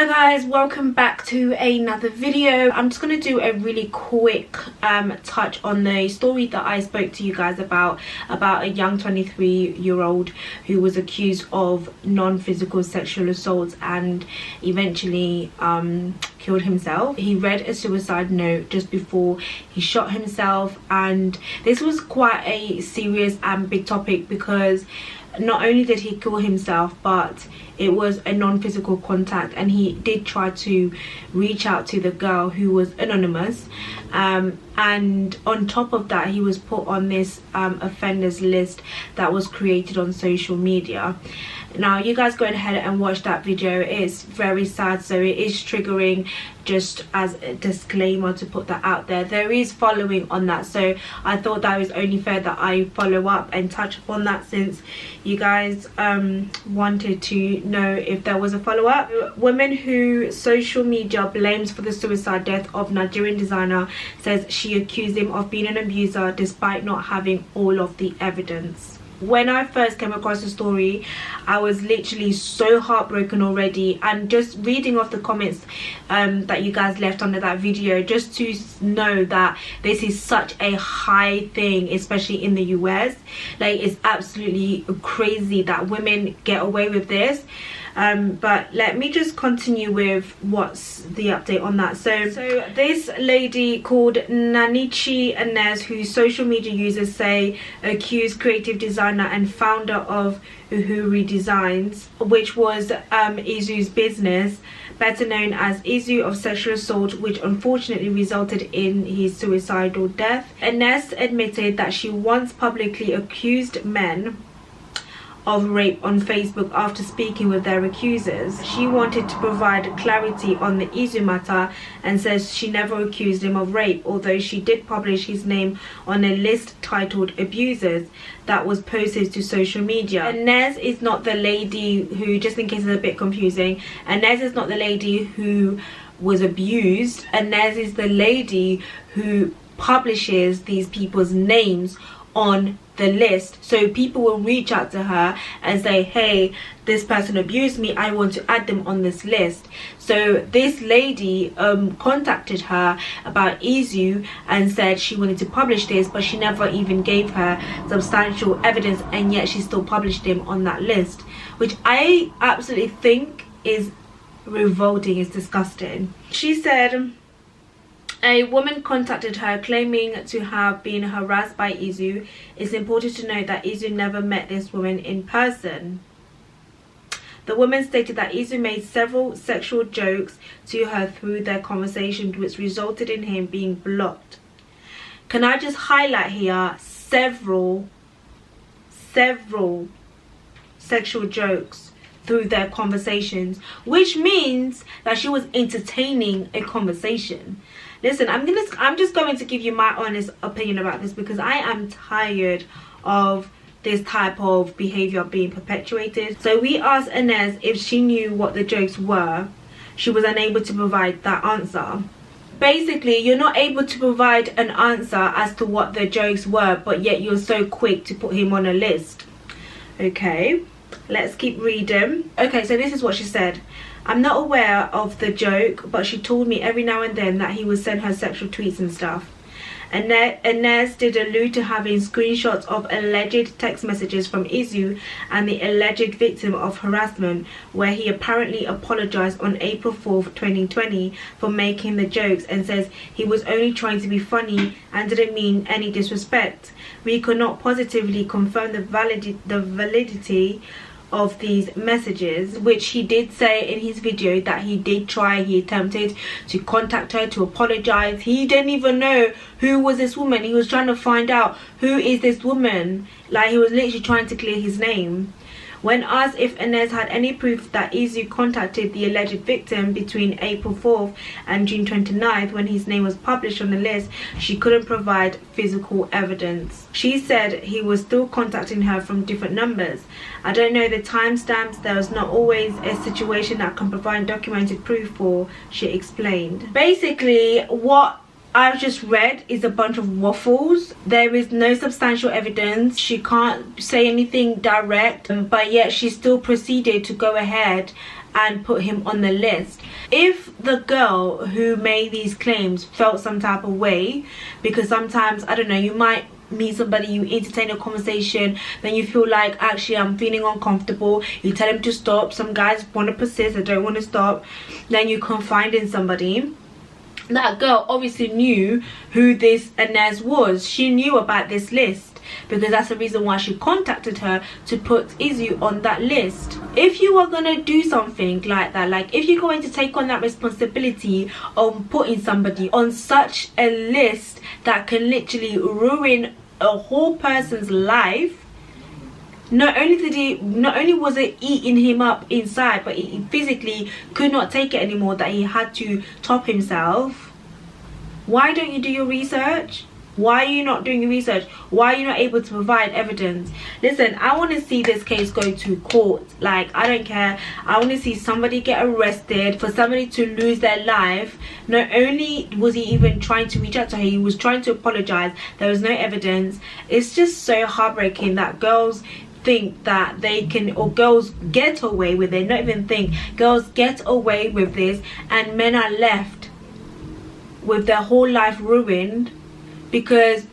guys, welcome back to another video. I'm just going to do a really quick touch on the story that I spoke to you guys about a young 23-year-old who was accused of non-physical sexual assaults and eventually killed himself. He read a suicide note just before he shot himself, and this was quite a serious and big topic because not only did he kill himself, but it was a non-physical contact, and he did try to reach out to the girl who was anonymous, and on top of that he was put on this offenders list that was created on social media. Now you guys go ahead and watch that video. It's very sad, so it is triggering, just as a disclaimer to put that out there. There is following on that, so I thought that was only fair that I follow up and touch upon that, since you guys wanted to know if there was a follow-up. Woman who social media blames for the suicide death of Nigerian designer says she accused him of being an abuser despite not having all of the evidence. When I first came across the story, I was literally so heartbroken already, and just reading off the comments that you guys left under that video, just to know that this is such a high thing, especially in the US. Like, it's absolutely crazy that women get away with this. But let me just continue with what's the update on that. So this lady called Nanichi Inez, who social media users say accused creative designer and founder of Uhuri Designs, which was Izu's business, better known as Izu, of sexual assault, which unfortunately resulted in his suicidal death. Inez admitted that she once publicly accused men of rape on Facebook after speaking with their accusers. She wanted to provide clarity on the Izu matter and says she never accused him of rape, although she did publish his name on a list titled Abusers that was posted to social media. Inez is not the lady who, just in case it's a bit confusing, Inez is not the lady who was abused. Inez is the lady who publishes these people's names on the list, so people will reach out to her and say, hey, this person abused me, I want to add them on this list. So this lady contacted her about Izu and said she wanted to publish this, but she never even gave her substantial evidence, and yet she still published him on that list, which I absolutely think is revolting, is disgusting. She said a woman contacted her claiming to have been harassed by Izu. It's important to note that Izu never met this woman in person. The woman stated that Izu made several sexual jokes to her through their conversation, which resulted in him being blocked. Can I just highlight here, several sexual jokes through their conversations, which means that she was entertaining a conversation. Listen, I'm just going to give you my honest opinion about this, because I am tired of this type of behavior being perpetuated. So we asked Inez if she knew what the jokes were. She was unable to provide that answer. Basically, you're not able to provide an answer as to what the jokes were, but yet you're so quick to put him on a list. Okay, let's keep reading. Okay, so this is what she said. I'm not aware of the joke, but she told me every now and then that he would send her sexual tweets and stuff. Inez did allude to having screenshots of alleged text messages from Izu and the alleged victim of harassment, where he apparently apologized on April 4th, 2020 for making the jokes, and says he was only trying to be funny and didn't mean any disrespect. We could not positively confirm the validity of these messages, which he did say in his video that he did try. He attempted to contact her to apologize. He didn't even know who was this woman. He was trying to find out who is this woman. Like, he was literally trying to clear his name. When asked if Inez had any proof that Izu contacted the alleged victim between April 4th and June 29th, when his name was published on the list, she couldn't provide physical evidence. She said he was still contacting her from different numbers. I don't know the timestamps. There is not always a situation that can provide documented proof for, she explained. Basically, what I've just read is a bunch of waffles. There is no substantial evidence. She can't say anything direct, but yet she still proceeded to go ahead and put him on the list. If the girl who made these claims felt some type of way, because sometimes, I don't know, you might meet somebody, you entertain a conversation, then you feel like, actually I'm feeling uncomfortable, you tell them to stop. Some guys want to persist, they don't want to stop, then you confide in somebody. That girl obviously knew who this Inez was. She knew about this list, because that's the reason why she contacted her, to put Izu on that list. If you are gonna do something like that, like if you're going to take on that responsibility of putting somebody on such a list that can literally ruin a whole person's life, not only was it eating him up inside, but he physically could not take it anymore, that he had to top himself. Why don't you do your research? Why are you not doing your research? Why are you not able to provide evidence? Listen, I want to see this case go to court. Like, I don't care. I want to see somebody get arrested, for somebody to lose their life. Not only was he even trying to reach out to her, he was trying to apologize. There was no evidence. It's just so heartbreaking that girls think that they can, or girls get away with it. Not even think, girls get away with this, and men are left with their whole life ruined because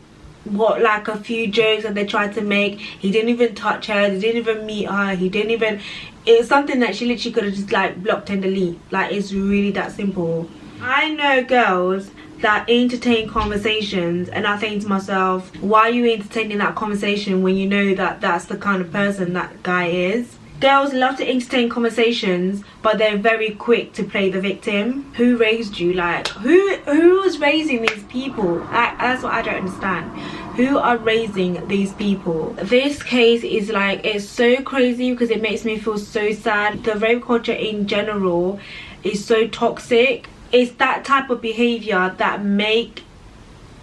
what, like a few jokes that they tried to make. He didn't even touch her, they didn't even meet her, he didn't even, it's something that she literally could have just like blocked and delete. Like, it's really that simple. I know girls that entertain conversations, and I think to myself, why are you entertaining that conversation when you know that that's the kind of person that guy is? Girls love to entertain conversations, but they're very quick to play the victim. Who raised you? Like, who was raising these people? That's what I don't understand. Who are raising these people? This case is like, it's so crazy because it makes me feel so sad. The rape culture in general is so toxic. It's that type of behavior that make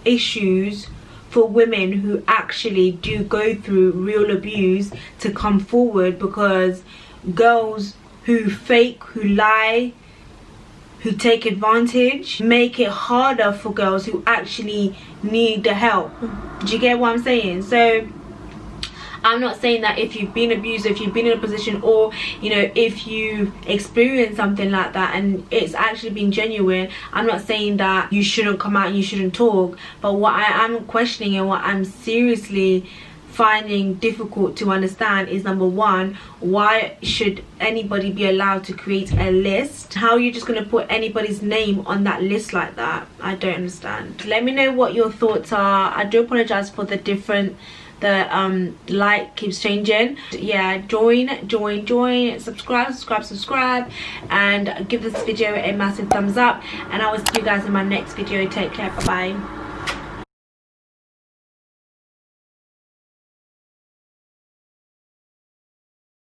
issues for women who actually do go through real abuse to come forward, because girls who fake, who lie, who take advantage, make it harder for girls who actually need the help. Do you get what I'm saying? So I'm not saying that if you've been abused, if you've been in a position, or you know, if you've experienced something like that and it's actually been genuine, I'm not saying that you shouldn't come out and you shouldn't talk. But what I am questioning, and what I'm seriously finding difficult to understand, is number one, why should anybody be allowed to create a list? How are you just going to put anybody's name on that list like that? I don't understand. Let me know what your thoughts are. I do apologize for the different, the light keeps changing. Yeah, join, subscribe, and give this video a massive thumbs up, and I will see you guys in my next video. Take care, bye bye.